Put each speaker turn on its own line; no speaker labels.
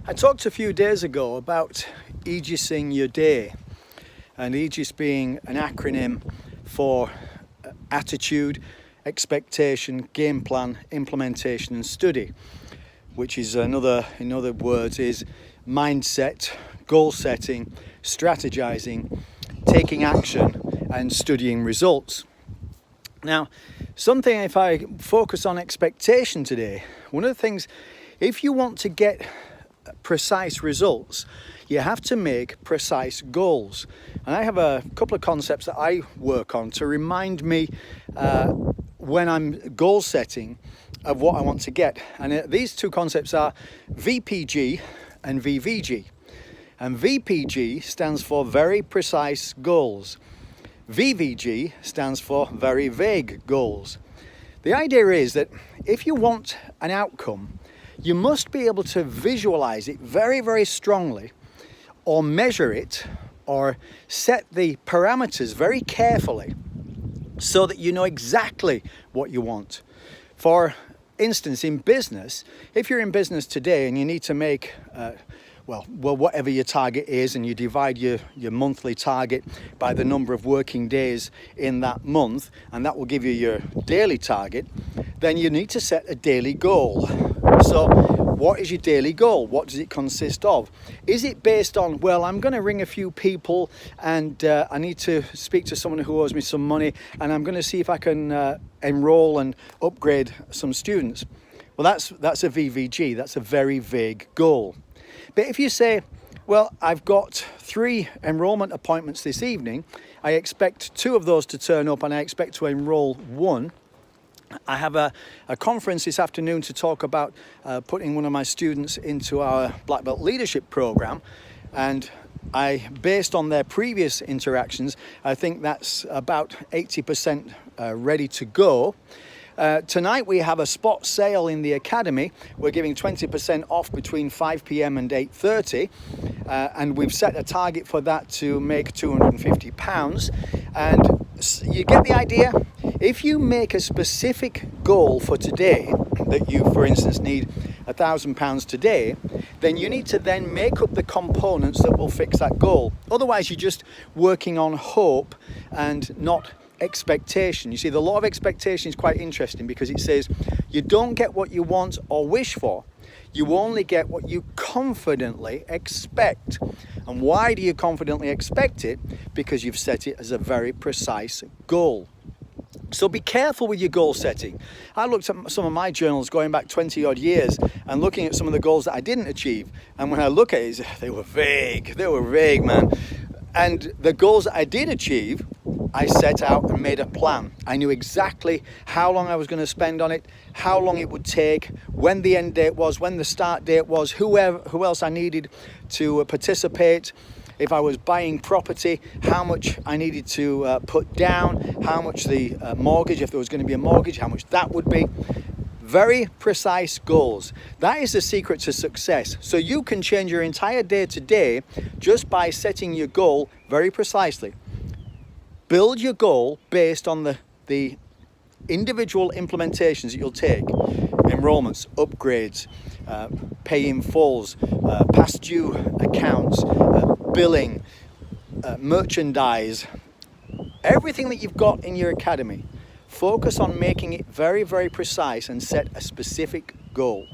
I talked a few days ago about Aegising your day, and Aegis being an acronym for attitude, expectation, game plan, implementation and study, which is in other words is mindset, goal setting, strategizing, taking action and studying results. Now, if I focus on expectation today, one of the things, if you want to get precise results, you have to make precise goals. And I have a couple of concepts that I work on to remind me when I'm goal setting of what I want to get. And these two concepts are VPG and VVG. And VPG stands for very precise goals. VVG stands for very vague goals. The idea is that if you want an outcome, you must be able to visualize it very, very strongly, or measure it, or set the parameters very carefully so that you know exactly what you want. For instance, in business, if you're in business today and you need to make whatever your target is, and you divide your monthly target by the number of working days in that month, and that will give you your daily target, then you need to set a daily goal. So what is your daily goal? What does it consist of? Is it based on, well, I'm going to ring a few people and I need to speak to someone who owes me some money, and I'm going to see if I can enroll and upgrade some students? Well, that's a VVG. That's a very vague goal. But if you say, well, I've got 3 enrollment appointments this evening, I expect 2 of those to turn up and I expect to enroll 1. I have a conference this afternoon to talk about putting one of my students into our Black Belt Leadership Program, and based on their previous interactions, I think that's about 80% ready to go. Tonight we have a spot sale in the Academy. We're giving 20% off between 5 p.m. and 8:30, and we've set a target for that to make £250. And you get the idea. If you make a specific goal for today, that you, for instance, need £1,000 today, then you need to then make up the components that will fix that goal. Otherwise, you're just working on hope and not expectation. You see, the law of expectation is quite interesting because it says you don't get what you want or wish for. You only get what you confidently expect. And why do you confidently expect it? Because you've set it as a very precise goal. So be careful with your goal setting. I looked at some of my journals going back 20 odd years and looking at some of the goals that I didn't achieve. And when I look at it, they were vague. They were vague, man. And the goals that I did achieve, I set out and made a plan. I knew exactly how long I was going to spend on it, how long it would take, when the end date was, when the start date was, who else I needed to participate. If I was buying property, how much I needed to put down, how much the mortgage, if there was going to be a mortgage, how much that would be. Very precise goals. That is the secret to success. So you can change your entire day to day just by setting your goal very precisely. Build your goal based on the individual implementations that you'll take. Enrollments, upgrades, pay in fulls, past due accounts, billing, merchandise, everything that you've got in your academy. Focus on making it very, very precise and set a specific goal.